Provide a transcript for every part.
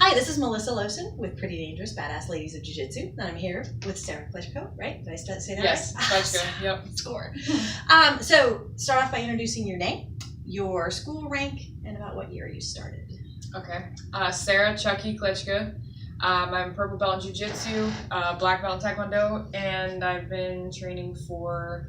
Hi, this is Melissa Lowson with Pretty Dangerous Badass Ladies of Jiu-Jitsu, and I'm here with Sarah Kleczka, right? Did I say that yes, right? Kleczka, yep. Score. So start off by introducing your name, your school rank, and about what year you started. Okay. Sarah Chucky Kleczka. I'm purple belt in Jiu-Jitsu, black belt in Taekwondo, and I've been training for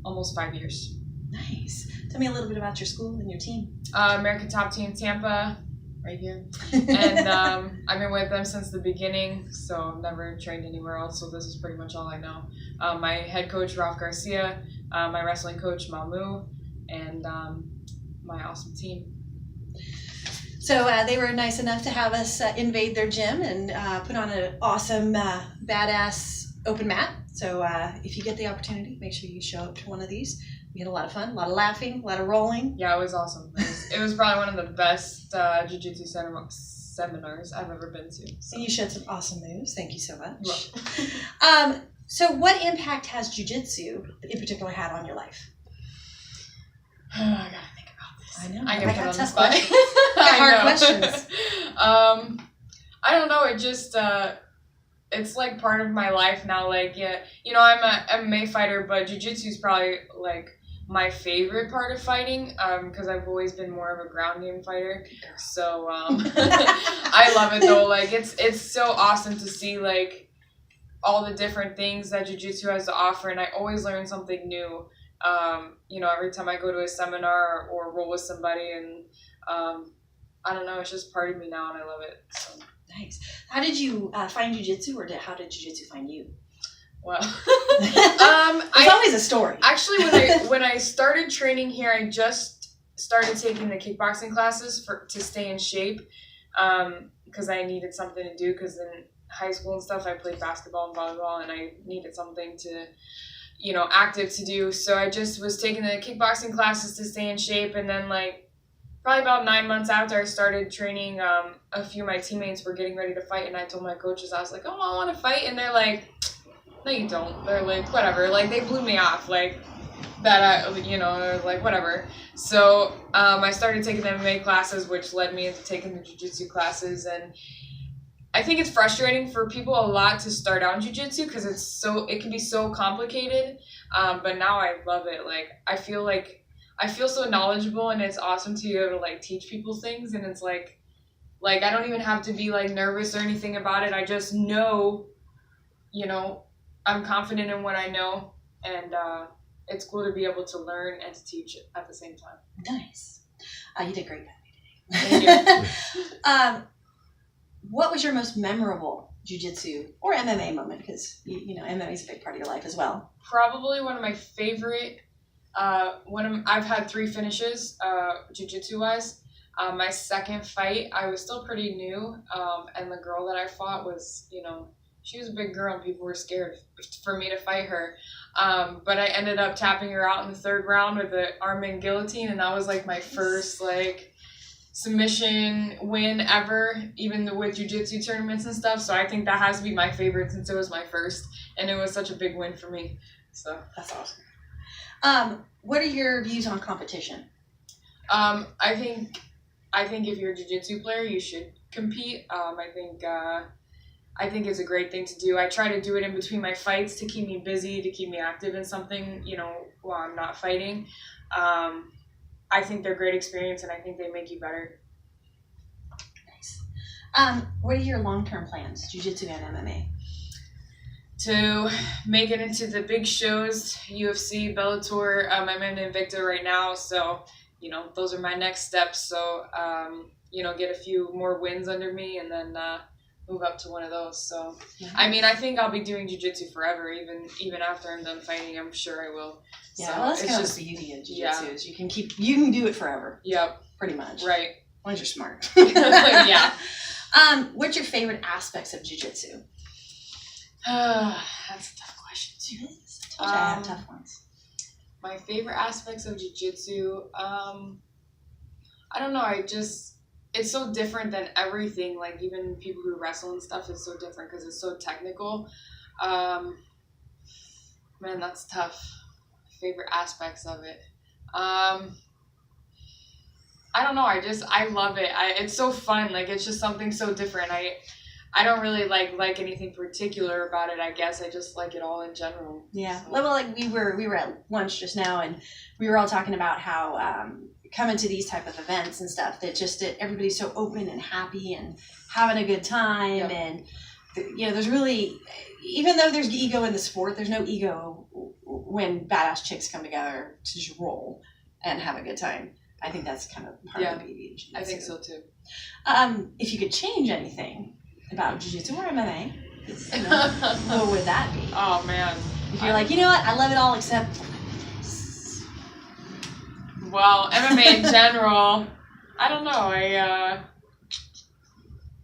almost 5 years. Nice. Tell me a little bit about your school and your team. American Top Team Tampa, right here. And I've been with them since the beginning, so I've never trained anywhere else, so this is pretty much all I know. My head coach, Ralph Garcia, my wrestling coach, Malmu, and my awesome team. So they were nice enough to have us invade their gym and put on an awesome, badass open mat. So if you get the opportunity, make sure you show up to one of these. We had a lot of fun, a lot of laughing, a lot of rolling. Yeah, it was awesome. It was probably one of the best jiu-jitsu seminars I've ever been to. So. And you showed some awesome moves. Thank you so much. Right. So what impact has jiu-jitsu in particular had on your life? I gotta think about this. I know. I got put on the tough spot. questions. Hard questions. I don't know. It just it's like part of my life now. Like, yeah, you know, I'm a MMA fighter, but jiu-jitsu is probably like my favorite part of fighting, because I've always been more of a ground game fighter. So I love it though. Like it's so awesome to see like all the different things that jiu-jitsu has to offer, and I always learn something new. You know, every time I go to a seminar or roll with somebody, and I don't know, it's just part of me now, and I love it. So. Nice. How did you find jiu-jitsu, or how did jiu-jitsu find you? Well, there's always a story. Actually, when I started training here, I just started taking the kickboxing classes to stay in shape, because I needed something to do. Because in high school and stuff, I played basketball and volleyball, and I needed something to, you know, active to do. So I just was taking the kickboxing classes to stay in shape, and then like probably about 9 months after I started training, a few of my teammates were getting ready to fight, and I told my coaches, I was like, oh, I want to fight, and they're like, no, you don't. They're like, whatever. Like, they blew me off, like, that, you know, they're like, whatever. So I started taking the MMA classes, which led me into taking the jiu-jitsu classes, and I think it's frustrating for people a lot to start out in jiu-jitsu because it can be so complicated, but now I love it. Like, I feel so knowledgeable, and it's awesome to be able to, like, teach people things, and it's like I don't even have to be, like, nervous or anything about it. I just know, you know, I'm confident in what I know, and it's cool to be able to learn and to teach at the same time. Nice. You did great that Thank you. today. What was your most memorable jiu-jitsu or MMA moment? Because, you know, MMA is a big part of your life as well. Probably one of my favorite, I've had 3 finishes, jiu-jitsu wise. My second fight, I was still pretty new, and the girl that I fought was, you know, she was a big girl, and people were scared for me to fight her. But I ended up tapping her out in the 3rd round with the arm-in guillotine, and that was like my first like submission win ever, even with jiu-jitsu tournaments and stuff. So I think that has to be my favorite since it was my first, and it was such a big win for me. So that's awesome. What are your views on competition? I think if you're a jiu-jitsu player, you should compete. I think it's a great thing to do. I try to do it in between my fights to keep me busy, to keep me active in something, you know, while I'm not fighting. I think they're a great experience, and I think they make you better. Nice. What are your long-term plans, jiu-jitsu and MMA? To make it into the big shows, UFC, Bellator. I'm in Invicta right now, so, you know, those are my next steps. So, you know, get a few more wins under me, and then move up to one of those. So, yeah. I mean, I think I'll be doing jiu-jitsu forever, even after I'm done fighting. I'm sure I will. Yeah, so well, that's kind of the beauty of jiu-jitsu is you can do it forever. Yep. Pretty much. Right. As long as you're smart. Yeah. What's your favorite aspects of jiu-jitsu? That's a tough question too. It is. I told you I have tough ones. My favorite aspects of jiu-jitsu, I don't know. It's so different than everything. Like, even people who wrestle and stuff, it's so different because it's so technical. Man, that's tough. Favorite aspects of it. I don't know. I love it. It's so fun. Like, it's just something so different. I don't really like anything particular about it. I guess I just like it all in general. Yeah. So. Well, like we were at lunch just now, and we were all talking about how coming to these type of events and stuff, that just everybody's so open and happy and having a good time, Yeah. and there's really, even though there's ego in the sport, there's no ego when badass chicks come together to just roll and have a good time. I think that's kind of part of the beauty of jiu-jitsu. I think so too. If you could change anything about jiu-jitsu or MMA, what would that be? Oh man. If you're like, you know what, I love it all except this. Well, MMA in general, I don't know. I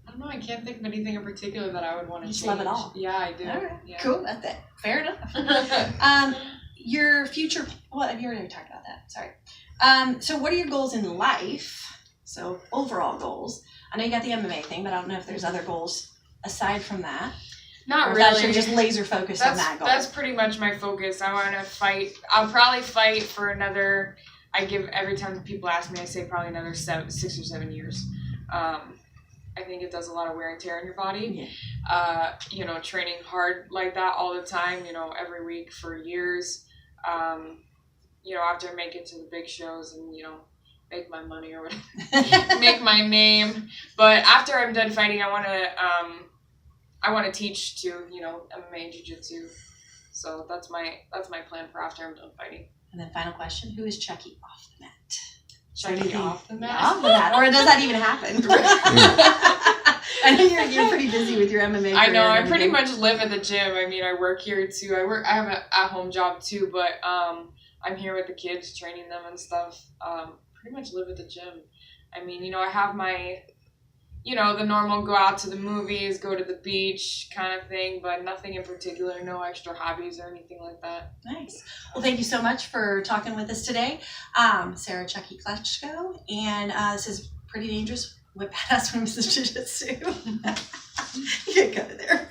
don't know. I can't think of anything in particular that I would want to change. Just love it all. Yeah, I do. All right. Yeah. Cool. That's it. Fair enough. Your future. Well, you already talked about that. Sorry. So what are your goals in life? So overall goals. I know you got the MMA thing, but I don't know if there's other goals aside from that. Not or really. That's you're just laser focused on that goal. That's pretty much my focus. I want to fight. I'll probably fight for another. Every time people ask me, I say probably another 6 or 7 years. I think it does a lot of wear and tear on your body. Yeah. Training hard like that all the time. Every week for years. After I make it to the big shows and make my money or whatever, make my name. But after I'm done fighting, I want to teach to MMA and jiu-jitsu. So that's my plan for after I'm done fighting. And then final question: who is Chucky off the mat? Chucky off the mat? Off the mat, or does that even happen? I know you're pretty busy with your MMA. I know. I career pretty and much live at the gym. I mean, I work here too. I have an at-home job too, but I'm here with the kids, training them and stuff. Pretty much live at the gym. I mean, I have my, the normal go out to the movies, go to the beach kind of thing, but nothing in particular, no extra hobbies or anything like that. Nice. Well, thank you so much for talking with us today. Sarah Chucky Kleczka, and this is Pretty Dangerous with Badass Women's Jiu-Jitsu. You can cut it there.